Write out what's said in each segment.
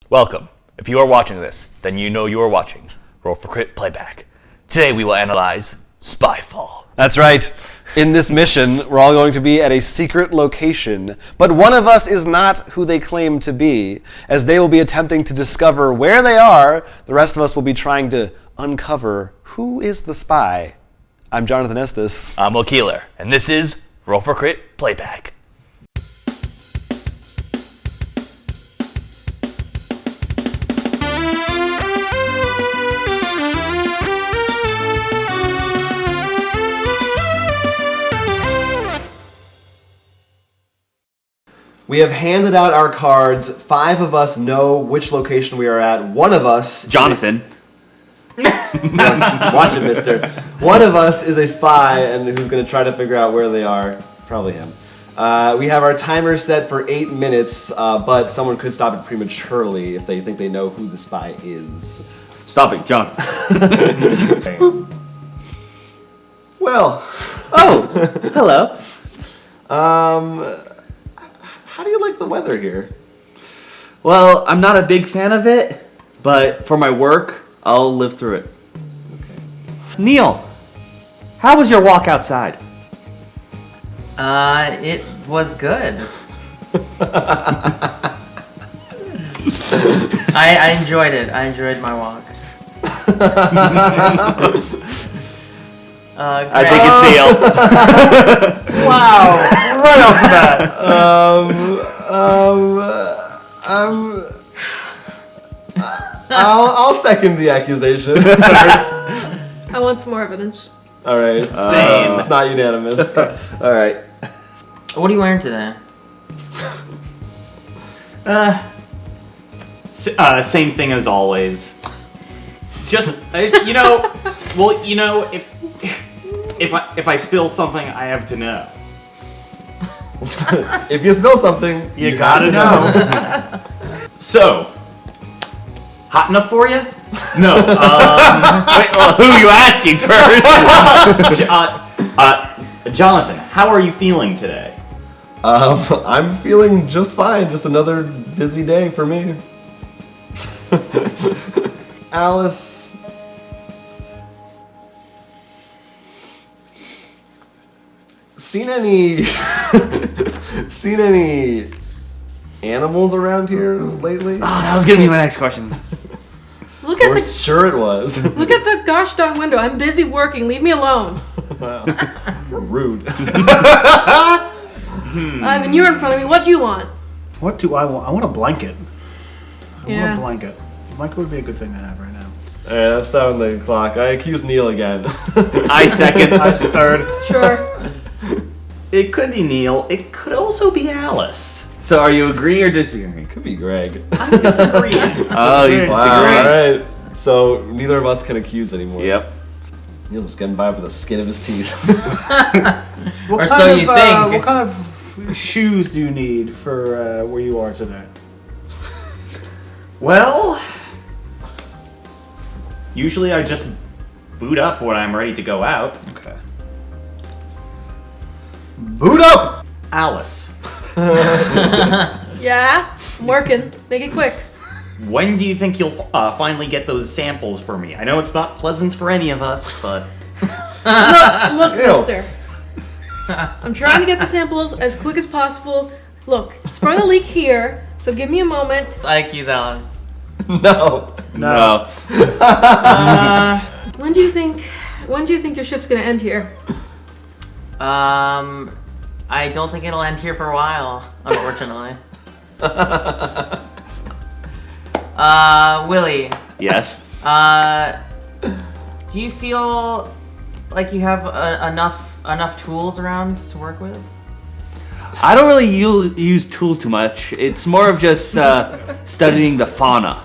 Welcome. If you are watching this, then you know you are watching Roll for Crit Playback. Today we will analyze Spyfall. That's right. In this mission, we're all going to be at a secret location, but one of us is not who they claim to be. As they will be attempting to discover where they are, the rest of us will be trying to uncover who is the spy. I'm Jonathan Estes. I'm Will Keeler, and this is Roll for Crit Playback. We have handed out our cards. 5 of us know which location we are at. One of us... Jonathan. Watch it, mister. One of us is a spy and who's going to try to figure out where they are. Probably him. We have our timer set for 8 minutes, but someone could stop it prematurely if they think they know who the spy is. Stop it, Jonathan. Well. Oh, hello. How do you like the weather here? Well, I'm not a big fan of it, but for my work, I'll live through it. Okay. Neil, how was your walk outside? It was good. I enjoyed it. I enjoyed my walk. I think it's Neil. Wow! Right off the bat. I'll second the accusation. I want some more evidence. All right. Same. It's not unanimous. All right. What are you wearing today? Same thing as always. Just if I spill something, I have to know. If you spill something, You gotta know. So, hot enough for you? No. Wait, well, who are you asking first? Jonathan, how are you feeling today? I'm feeling just fine. Just another busy day for me. Alice. Seen any animals around here lately? Oh, that was gonna be my next question. Look at Or the sure it was. look at the gosh darn window. I'm busy working. Leave me alone. Wow. Rude. Ivan, you're in front of me. What do you want? What do I want? I want a blanket. I Yeah. want a blanket. A blanket would be a good thing to have right now. Alright, let's start on the clock. I accuse Neil again. I second. I third. Sure. It could be Neil. It could also be Alice. So, are you agreeing or disagreeing? Could be Greg. I'm disagreeing. Oh, he's Wow, disagreeing. alright. So neither of us can accuse anymore. Yep. Neil's just getting by with the skin of his teeth. What Or kind so of, you think. What kind of shoes do you need for where you are today? Well, usually I just boot up when I'm ready to go out. Okay. Boot up! Alice, Yeah, I'm working. Make it quick. when do you think you'll finally get those samples for me? I know it's not pleasant for any of us, but Look, Ew. mister. I'm trying to get the samples as quick as possible. Look, it sprung a leak here, so give me a moment. I accuse Alice. No. No. When do you think your shift's gonna end here? I don't think it'll end here for a while, unfortunately. Willie, Yes. do you feel like you have enough tools around to work with? I don't really use tools too much. It's more of just studying the fauna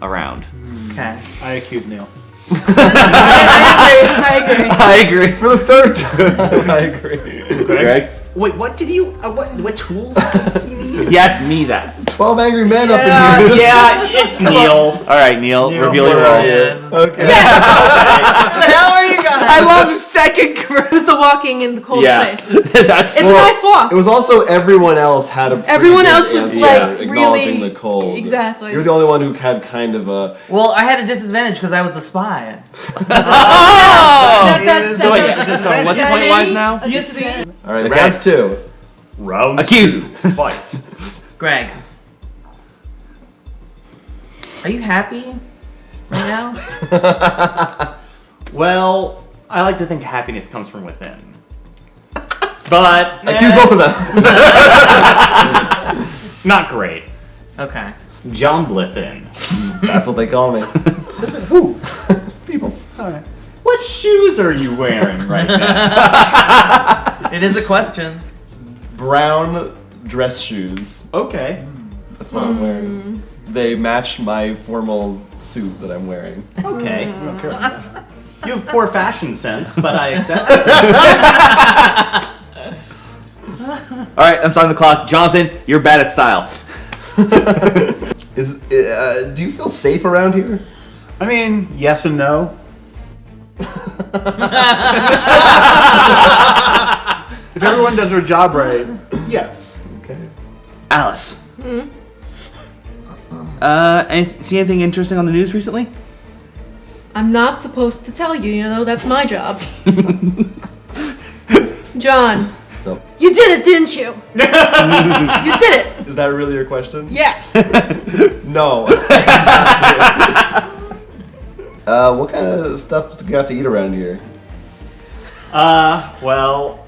around. Okay. I accuse Neil. I agree. I agree. For the third time, I agree. Greg? wait, what did you? What tools does he need? He asked me that. 12 angry men up in here. Yeah, it's Neil. All right, Neil. Neil, Reveal your role. Yes. Okay. What the hell are you guys? I I love second It was the walking in the cold place. That's It's a nice walk. It was also everyone else had a. pretty Everyone good else was, answer, like, acknowledging really- the cold. exactly. You're the only one who had kind of a. Well, I had a disadvantage because I was the spy. That's So wait, so what's Yeah, point wise see? now? A disadvantage. All right, round 2. Round Accuse. 2. Fight. Greg, are you happy right now? Well, I like to think happiness comes from within. But Accuse both of them. not great. Okay. John Blithin. That's what they call me. Who? People. All right. What shoes are you wearing right now? It is a question. Brown dress shoes. Okay. That's what I'm wearing. They match my formal suit that I'm wearing. Okay. I don't care about that. You have poor fashion sense, but I accept it. All right, I'm starting the clock. Jonathan, you're bad at style. Do you feel safe around here? I mean, yes and no. If everyone does their job right, yes. Okay. Alice. See anything interesting on the news recently? I'm not supposed to tell you, that's my job. John, So, you did it, didn't you? You did it. is that really your question? Yeah. No. What kind of stuff do you got to eat around here? Well,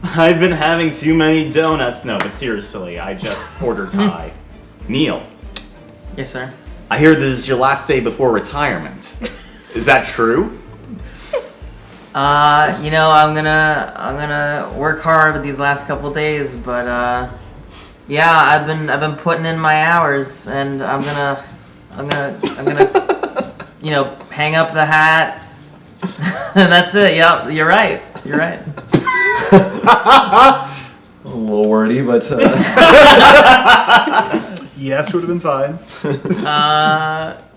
I've been having too many donuts. No, but seriously, I just ordered Thai. Neil, Yes, sir. I hear this is your last day before retirement. Is that true? I'm gonna work hard these last couple days, but yeah, I've been putting in my hours, and I'm gonna hang up the hat. And that's it. Yep, you're right. You're right. A little wordy, but Yes would have been fine.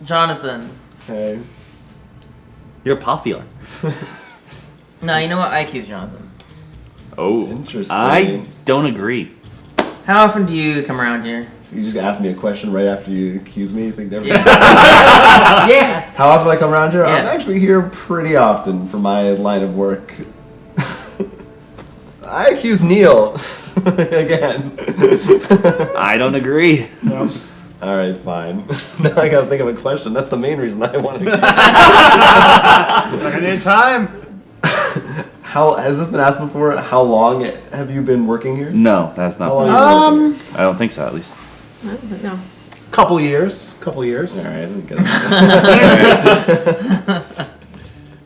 Jonathan. okay. You're popular. No, you know what? I accuse Jonathan. Oh, Interesting. I don't agree. How often do you come around here? So you just asked me a question right after you accused me. You think that? Yeah. Yeah. How often I come around here? I'm Yeah. actually here pretty often for my line of work. I accuse Neil again. I don't agree. No. All right, fine. Now I gotta think of a question. That's the main reason I want to. Like I need time. How has this been asked before? How long have you been working here? No, that's How not. long have you been working I don't think so, at least. No. Couple years. Couple years. here? All right, I didn't get it.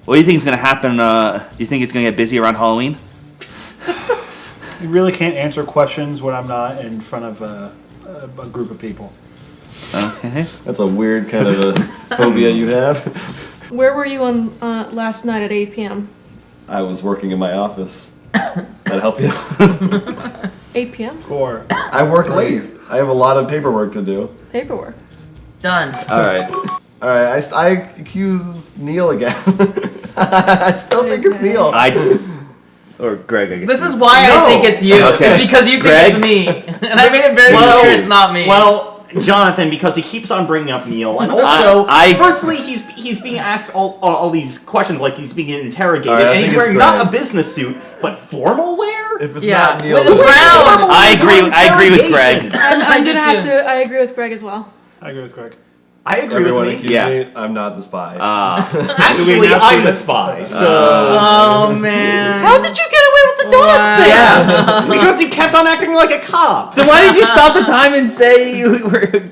What do you think is going to happen? Do you think it's going to get busy around Halloween? You really can't answer questions when I'm not in front of a group of people. Okay. That's a weird kind of a phobia you have. Where were you on last night at 8 p.m.? I was working in my office. That help you? 8 p.m. Or I work late. I have a lot of paperwork to do. Paperwork. Done. All right. All right, I accuse Neil again. I still think it's Neil. Or Greg, I guess. This is why I think it's you. Okay. It's because you think Greg? it's me. And I made it very clear it's not me. Well, Jonathan, because he keeps on bringing up Neil, and also, firstly, he's being asked all these questions like he's being interrogated, All right, I and he's think it's wearing not Greg. a business suit, but formal wear. If it's Yeah, not Neil, with then the it's brown. Neil. I agree with Greg. I'm do gonna have too. to. I agree with Greg as well. I agree with Greg. I agree Everyone with me. accuse Yeah. me. I'm not the spy. Actually, I'm the spy, so Oh man. How did you get away with the donuts thing? Yeah. because you kept on acting like a cop. Then why did you stop the time and say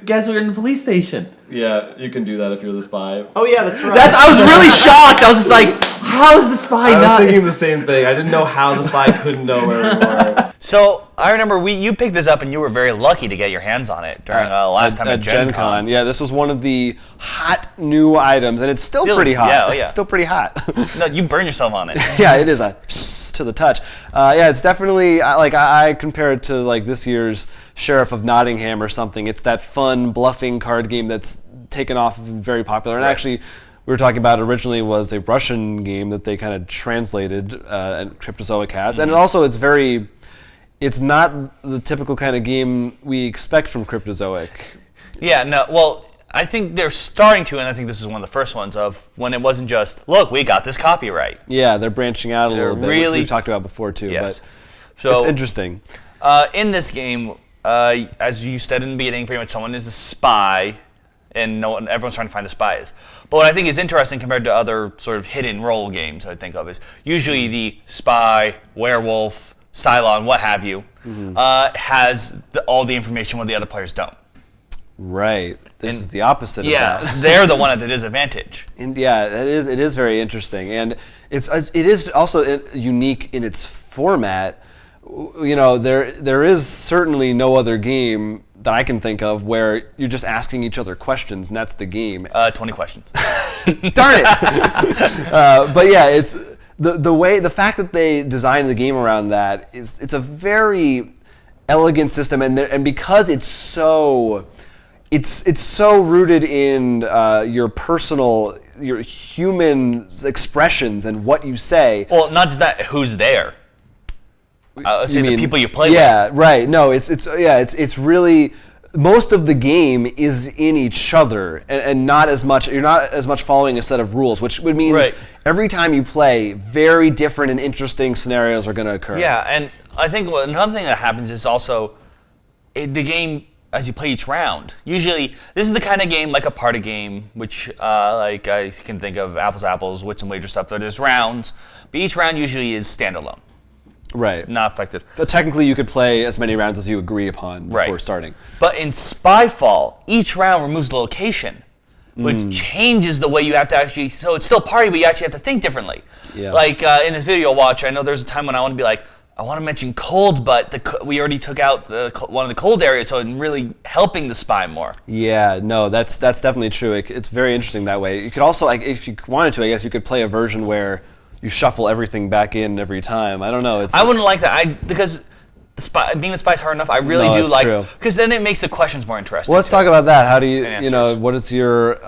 guess we were in the police station? Yeah, you can do that if you're the spy. Oh yeah, that's right. I was really shocked. I was just like, how is the spy I was not? thinking the same thing. I didn't know how the spy couldn't know where we were. So I remember you picked this up and you were very lucky to get your hands on it during last time at Gen Con. Yeah, this was one of the hot new items, and it's still Still- pretty hot. yeah, oh, yeah. It's still pretty hot. No, you burn yourself on it. Yeah, it is a to the touch. Yeah, it's definitely I compare it to like this year's Sheriff of Nottingham or something. It's that fun bluffing card game that's taken off and very popular. And actually, we were talking about originally was a Russian game that they kind of translated and Cryptozoic has. And also it's not the typical kind of game we expect from Cryptozoic. Yeah, no, well, I think they're starting to, and I think this is one of the first ones of when it wasn't just, look, we got this copyright. Yeah, they're branching out a little bit, which really- we've talked about before too. Yes. But So it's interesting. in this game, as you said in the beginning, pretty much someone is a spy, and everyone's trying to find the spies. But what I think is interesting compared to other sort of hidden role games I think of is usually the spy, werewolf, Cylon, what have you, has all the information when the other players don't. Right. This is the opposite of Yeah, that. they're the one at the disadvantage. And yeah, it is very interesting, and it is also unique in its format. You know, there is certainly no other game that I can think of where you're just asking each other questions, and that's the game. 20 questions. Darn it! But yeah, it's the fact that they designed the game around that it's a very elegant system, and because it's so rooted in your human expressions and what you say. Well, not just that, who's there. See, the people you play with. Yeah, right. No, it's really most of the game is in each other, and not as much. You're not as much following a set of rules, which would mean every time you play, very different and interesting scenarios are going to occur. Yeah, and I think another thing that happens is also the game as you play each round. Usually, this is the kind of game like a party game, which like I can think of apples, wits and wager stuff. There's rounds, but each round usually is standalone. Right. Not affected. But technically, you could play as many rounds as you agree upon before starting. But in Spyfall, each round removes the location, which changes the way you have to actually. So it's still party, but you actually have to think differently. Yeah. Like in this video you'll watch, I know there's a time when I want to be like, I want to mention cold, but we already took out one of the cold areas, so I'm really helping the spy more. Yeah, no, that's definitely true. It's very interesting that way. You could also, like, if you wanted to, I guess you could play a version where you shuffle everything back in every time. I don't know. I wouldn't like that. Because being the spy is hard enough. I really do like, because then it makes the questions more interesting. Well, let's talk about that. How do you, what is your,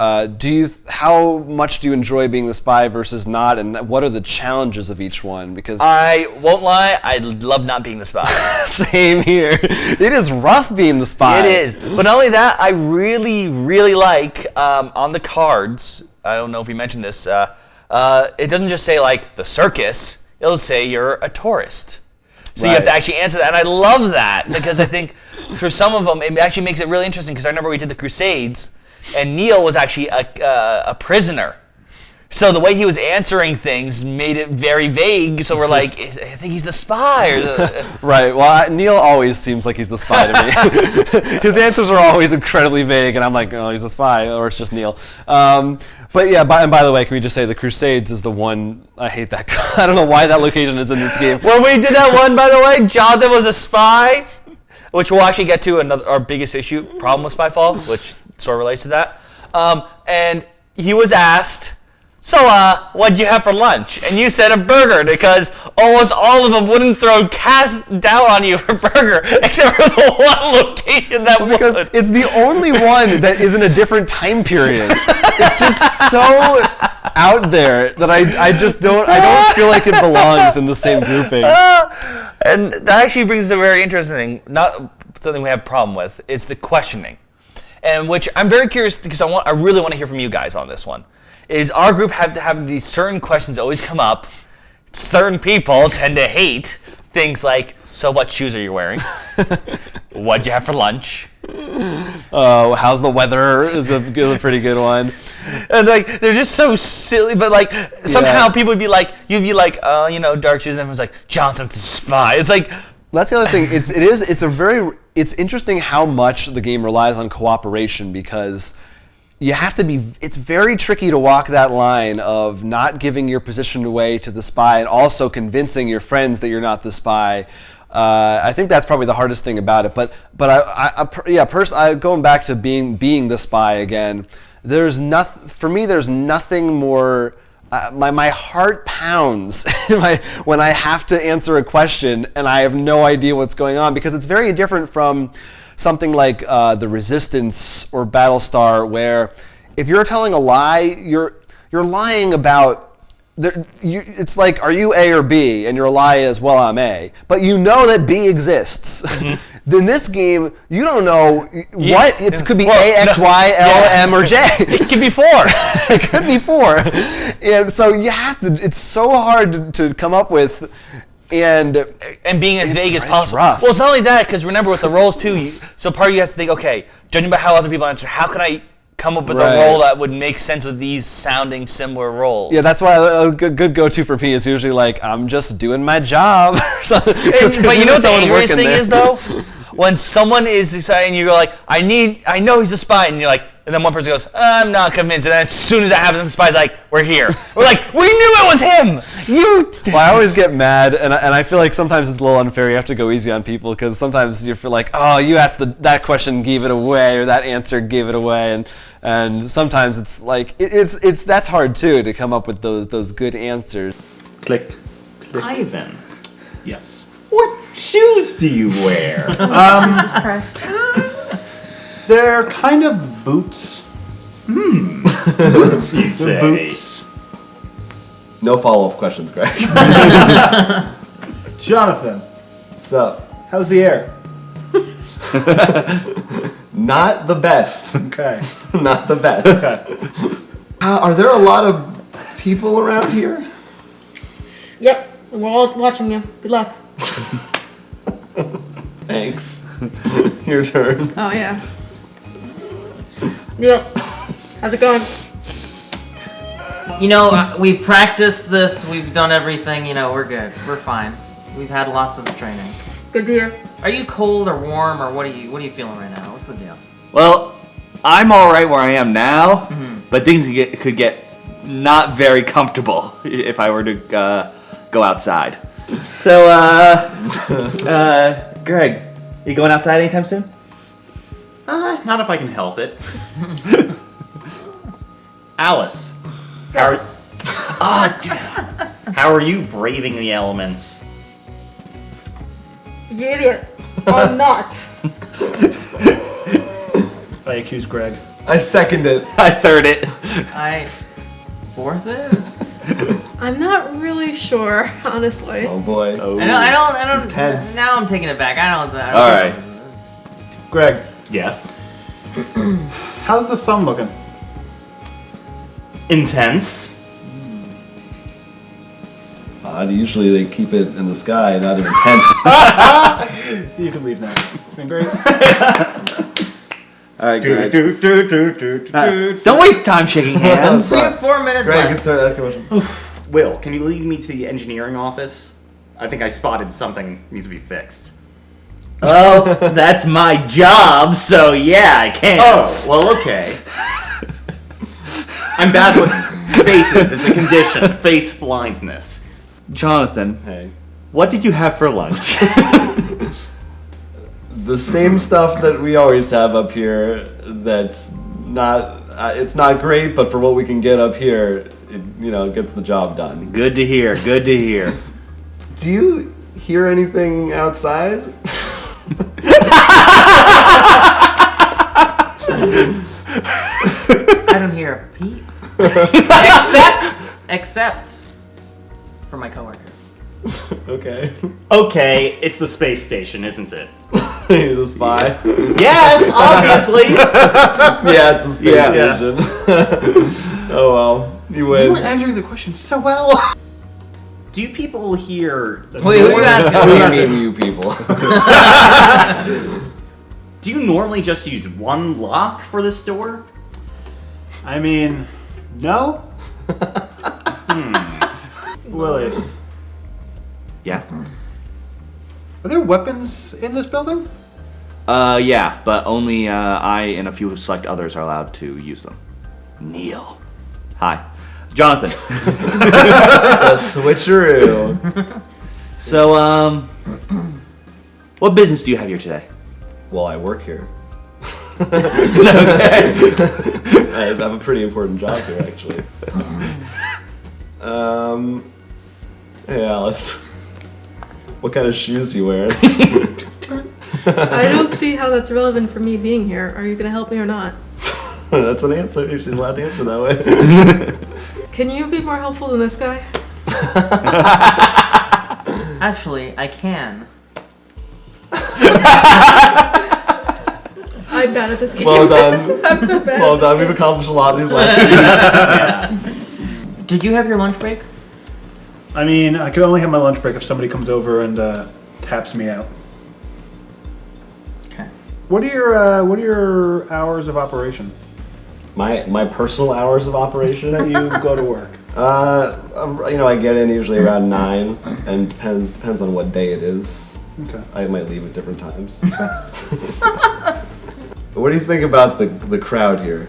how much do you enjoy being the spy versus not, and what are the challenges of each one? Because I won't lie, I love not being the spy. Same here. It is rough being the spy. It is. But not only that, I really, really like on the cards. I don't know if you mentioned this. It doesn't just say like the circus. It'll say you're a tourist. So you have to actually answer that, and I love that because I think for some of them it actually makes it really interesting. Because I remember we did the Crusades, and Neil was actually a prisoner. So the way he was answering things made it very vague. So we're like, I think he's the spy. Right. Well, Neil always seems like he's the spy to me. His answers are always incredibly vague, and I'm like, oh, he's a spy, or it's just Neil. But yeah, and by the way, can we just say the Crusades is the one, I hate that. I don't know why that location is in this game. When we did that one, by the way, Jonathan was a spy, which we'll actually get to our biggest problem with Spyfall, which sort of relates to that. And he was asked, so, what'd you have for lunch? And you said a burger, because almost all of them wouldn't throw cast doubt on you for burger, except for the one location that would. Because it's the only one that is in a different time period. It's just so out there that I don't feel like it belongs in the same grouping. And that actually brings us a very interesting thing, not something we have a problem with, is the questioning. And which I'm very curious, because I really want to hear from you guys on this one. Is our group have to have these certain questions always come up. Certain people tend to hate things like, so what shoes are you wearing? What'd you have for lunch? How's the weather is a pretty good one. And like they're just so silly, but like somehow people would be like, you'd be like, dark shoes, and everyone's like, Jonathan's a spy. It's like that's the other thing. It's interesting how much the game relies on cooperation, because you have to be, it's very tricky to walk that line of not giving your position away to the spy and also convincing your friends that you're not the spy. I think that's probably the hardest thing about it. But going back to being the spy again, there's nothing more. My heart pounds when I have to answer a question and I have no idea what's going on, because it's very different from something like the Resistance or Battlestar, where if you're telling a lie, you're lying about. It's like, are you A or B? And your lie is, well, I'm A. But you know that B exists. In this game, you don't know what. It could be A, X, Y, L, M, or J. It could be 4. It could be 4. And so you have to, it's so hard to come up with. And being as vague as possible. rough. Well, it's not only that, because remember with the roles too, so part of you has to think, okay, judging by how other people answer, how can I come up with a role that would make sense with these sounding similar roles? Yeah, that's why a good go-to for me is usually like, I'm just doing my job. But you know what the angriest thing is though? When someone is deciding, you're like, I know he's a spy, and you're like, and then one person goes, I'm not convinced, and then as soon as that happens, the spy's like, we're here. We're like, we knew it was him! Well, I always get mad, and I feel like sometimes it's a little unfair. You have to go easy on people, because sometimes you feel like, oh, you asked that question, gave it away, or that answer gave it away, and sometimes it's like, it's that's hard too, to come up with those good answers. Click. Ivan, Yes. what shoes do you wear? Jesus Christ. They're kind of boots. Boots, you say? Boots. No follow-up questions, Greg. Jonathan, What's up? how's the air? Not the best. Okay. Not the best. Okay. Are there a lot of people around here? Yep. We're all watching you. Good luck. Thanks. Your turn. Oh, yeah. Yep. How's it going? You know, we practiced this. We've done everything. You know, we're good. We're fine. We've had lots of training. Good to hear. Are you cold or warm, or what are you feeling right now? What's the deal? Well, I'm all right where I am now, but things could get not very comfortable if I were to go outside. So, Greg, you going outside anytime soon? Not if I can help it. Alice, how are you braving the elements? You idiot. I'm not. I accuse Greg. I second it. I third it. I fourth it. I'm not really sure, honestly. Oh boy. I don't. It's tense. Now I'm taking it back. I don't. All right. Greg, Yes. how's the sun looking? Intense. Usually they keep it in the sky, not in the tent. You can leave now. It's been great. All right, Greg. Don't waste time shaking hands. We have 4 minutes Greg, left. you start asking questions. Will, can you lead me to the engineering office? I think I spotted something needs to be fixed. Oh, that's my job, so yeah, I can. Oh, well, okay. I'm bad with faces. It's a condition. Face blindness. Jonathan, Hey. what did you have for lunch? The same stuff that we always have up here. That's not. It's not great, but for what we can get up here, it gets the job done. Good to hear. Good to hear. Do you hear anything outside? I don't hear a peep. except for my coworkers. Okay. Okay, it's the space station, isn't it? He's a spy. Yes, obviously. Yeah, it's a space Yeah. station. Oh well, you win. answering the question so well. Do you people here? Wait, who are you asking? What do you mean, you people? Do you normally just use one lock for this door? I mean, no? Willie, Yeah. are there weapons in this building? Yeah, but only I and a few select others are allowed to use them. Neil. Hi. Jonathan. A switcheroo. So, what business do you have here today? Well, I work here. I have a pretty important job here, actually. Hey, Alice. What kind of shoes do you wear? I don't see how that's relevant for me being here. Are you going to help me or not? That's an answer. She's allowed to answer that way. Can you be more helpful than this guy? Actually, I can. I'm bad at this game. Well done. I'm so bad. Well done. We've accomplished a lot in these last Did you have your lunch break? I mean, I could only have my lunch break if somebody comes over and taps me out. Okay. What are your hours of operation My personal hours of operation. that you go to work? I get in usually around 9, and depends on what day it is. Okay. I might leave at different times. What do you think about the crowd here?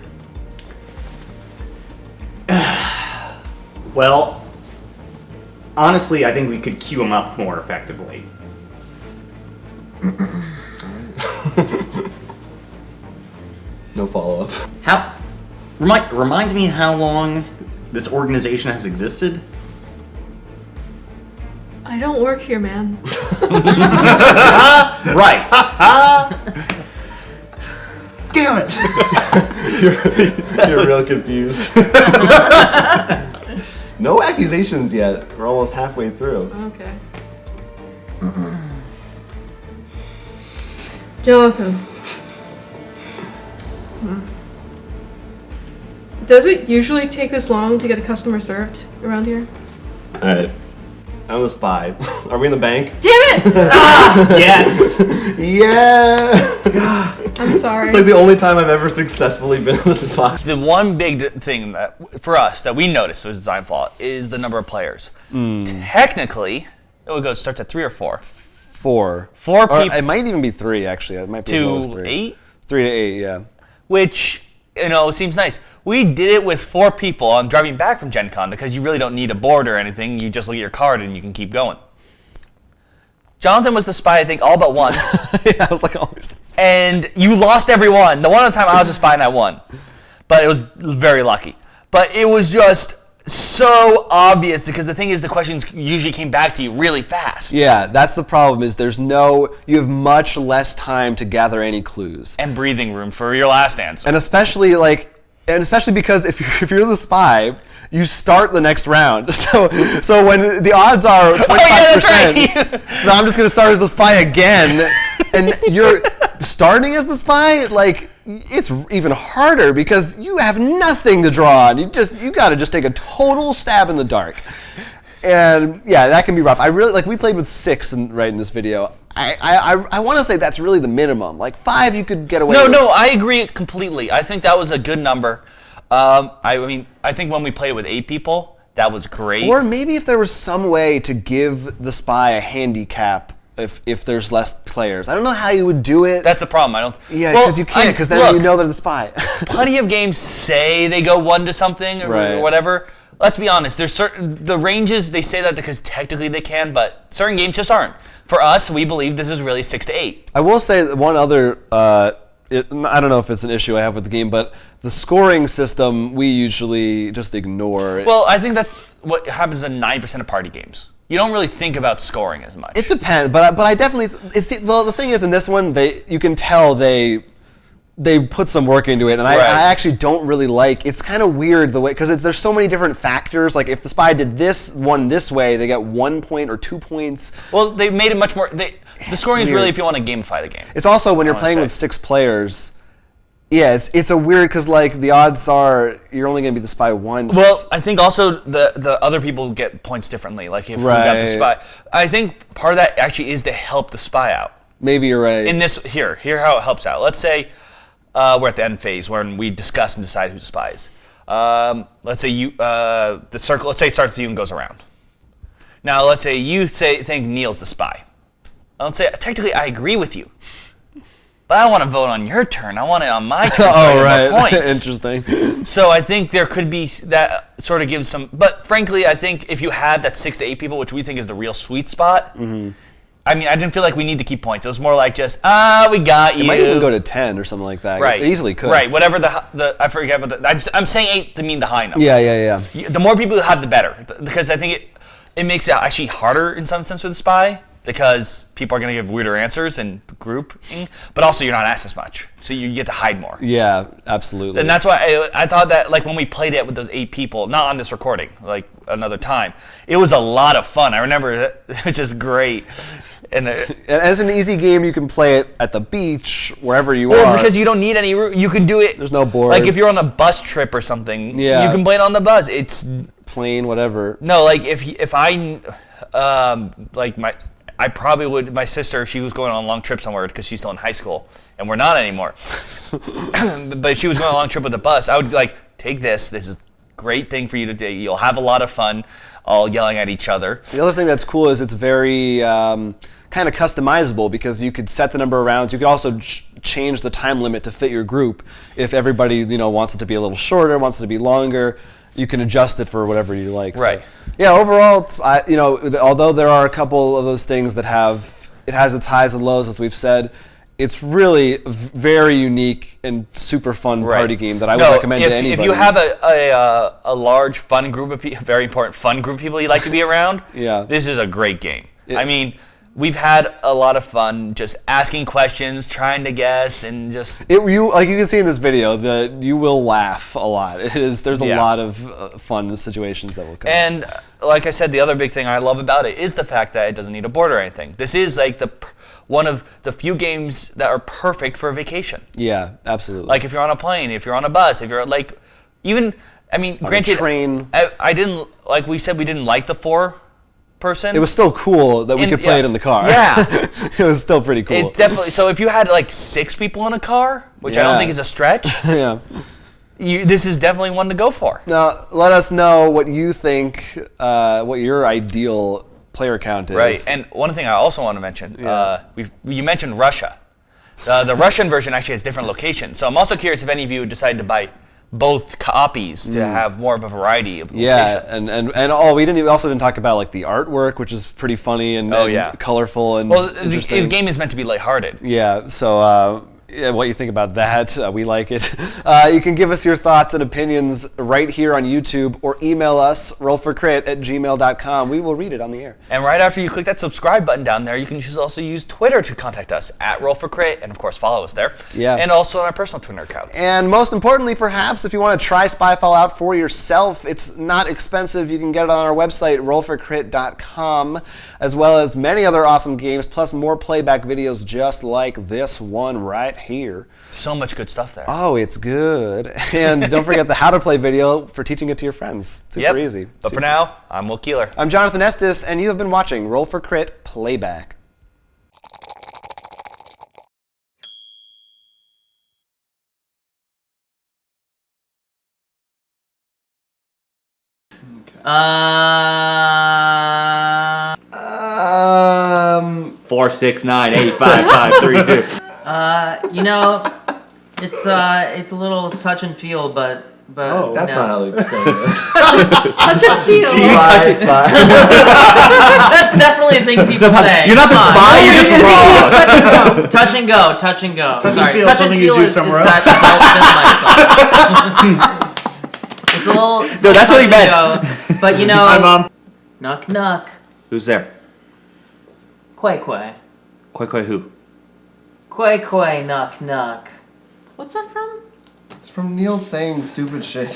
Well, honestly, I think we could queue them up more effectively. No follow up. How reminds me how long this organization has existed. I don't work here, man. Right. Damn it! You're real confused. No accusations yet. We're almost halfway through. Okay. Jonathan. Does it usually take this long to get a customer served around here? Alright. I'm the spy. Are we in the bank? Damn it! Yes. Yeah! I'm sorry. It's like the only time I've ever successfully been the spy. The one big thing that for us that we noticed was design flaw is the number of players. Technically, it would go starts at 3 or 4. 4. 4 Or people it might even be 3, actually. It might be as low as to 3. 8, 3 to 8, yeah. which seems nice. We did it with 4 people on driving back from Gen Con because you really don't need a board or anything. You just look at your card and you can keep going. Jonathan was the spy, I think, all but once. Yeah, I was like, always. And you lost every one. The one other time I was a spy and I won. But it was very lucky. But it was just so obvious because the thing is the questions usually came back to you really fast. Yeah, that's the problem. Is you have much less time to gather any clues, And breathing room for your last answer. and especially because if you're the spy, you start the next round. So when the odds are 25%, that's right. no, I'm just gonna start as the spy again, and you're starting as the spy, like it's even harder because you have nothing to draw on. You gotta just take a total stab in the dark. And yeah, that can be rough. I really we played with 6 in this video. I want to say that's really the minimum. Like 5 you could get away with. No, I agree completely. I think that was a good number. I think when we played with 8 people, that was great. Or maybe if there was some way to give the spy a handicap if there's less players. I don't know how you would do it. That's the problem. I don't. Yeah, because you can't, because then look, you know they're the spy. plenty of games say they go 1 to something or Right. whatever. Let's be honest. There's the ranges. They say that because technically they can, but certain games just aren't. For us, we believe this is really 6 to 8. I will say that one other. I don't know if it's an issue I have with the game, but the scoring system we usually just ignore. Well, I think that's what happens in 9% of party games. You don't really think about scoring as much. It depends, but I definitely. The thing is, in this one, you can tell they put some work into it, and Right. I actually don't really like. It's kind of weird the way because there's so many different factors. Like if the spy did this way, they get 1 point or 2 points. Well, they made it much more. The scoring is weird. really if you want to gamify the game. It's also when you're wanna playing say. with 6 players. Yeah, it's a weird because the odds are you're only gonna be the spy once. Well, I think also the other people get points differently. Like if we got the spy, I think part of that actually is to help the spy out. Maybe you're right. In this here how it helps out. Let's say we're at the end phase when we discuss and decide who the spy is. Let's say the circle. Let's say it starts with you and goes around. Now let's say you think Neil's the spy. Let's say technically I agree with you. But I don't want to vote on your turn. I want it on my turn. Oh, right. Points. Interesting. So I think there could be that sort of gives some. But frankly, I think if you have that 6 to 8 people, which we think is the real sweet spot. Mm-hmm. I mean, I didn't feel like we need to keep points. It was more like just we got you. It might even go to 10 or something like that. Right. It easily could. Right. Whatever the I forget what I'm saying 8 to mean the high number. Yeah. The more people you have, the better, because I think it makes it actually harder in some sense for the spy because people are going to give weirder answers and grouping, but also you're not asked as much, so you get to hide more. Yeah, absolutely. And that's why I thought that, like, when we played it with those 8 people, not on this recording, like another time, it was a lot of fun. I remember it was just great. And as an easy game, you can play it at the beach, wherever you are. because you don't need any route. You can do it. There's no board. Like if you're on a bus trip or something, Yeah. you can play it on the bus. It's plane, whatever. no, like if I like I probably would. My sister, she was going on a long trip somewhere because she's still in high school, and we're not anymore. But if she was going on a long trip with the bus, I would like take this. This is a great thing for you to do. You'll have a lot of fun, all yelling at each other. The other thing that's cool is it's very kind of customizable because you could set the number of rounds. You could also change the time limit to fit your group. If everybody wants it to be a little shorter, wants it to be longer, you can adjust it for whatever you like. Right. So, yeah. Overall, although there are a couple of those things that it has its highs and lows, as we've said. It's really a very unique and super fun party game that I would recommend to anybody. If you have a large, fun group of people, very important fun group of people you like to be around, this is a great game. I mean, we've had a lot of fun just asking questions, trying to guess, and just like you can see in this video that you will laugh a lot. There's a lot of fun situations that will come. And like I said, the other big thing I love about it is the fact that it doesn't need a board or anything. This is like one of the few games that are perfect for a vacation. Yeah, absolutely. Like if you're on a plane, if you're on a bus, if you're like, even, I mean, on granted, a train. I didn't, like we said, we didn't like the 4-person. It was still cool that we could play it in the car. Yeah. It was still pretty cool. It definitely, so if you had like 6 people in a car, which I don't think is a stretch, yeah. This is definitely one to go for. Now, let us know what you think, what your ideal player count is. Right, and one thing I also want to mention, you mentioned Russia. The Russian version actually has different locations, so I'm also curious if any of you decided to buy both copies to have more of a variety of locations. Yeah, and we also didn't talk about like the artwork, which is pretty funny and colorful and the game is meant to be lighthearted. Yeah, so what you think about that. We like it. You can give us your thoughts and opinions right here on YouTube or email us, rollforcrit@gmail.com. We will read it on the air. And right after you click that subscribe button down there, you can also use Twitter to contact us @rollforcrit, and of course follow us there. Yeah. And also on our personal Twitter accounts. And most importantly, perhaps, if you want to try Spyfall out for yourself, it's not expensive. You can get it on our website, rollforcrit.com, as well as many other awesome games, plus more playback videos just like this one right here. So much good stuff there. Oh, it's good. And don't forget the how to play video for teaching it to your friends. Super easy. But for now, I'm Will Keeler. I'm Jonathan Estes, and you have been watching Roll for Crit Playback. Uh, 4, 6, 9, 8, 5, 5, 3, 2. it's a little touch and feel, but That's not how they say it. Touch and feel. Spy. That's definitely a thing people say. You're not the Come on. spy, you're just wrong. Touch and go. Touch and go. Sorry, feel touch and something you feel do is somewhere that spelled like something. It's a little. It's No, a that's what he touch meant. and go. But Hi, Mom. knock knock. Who's there? Quay quay. Quay who? Quay quay knock knock. What's that from? It's from Neil saying stupid shit.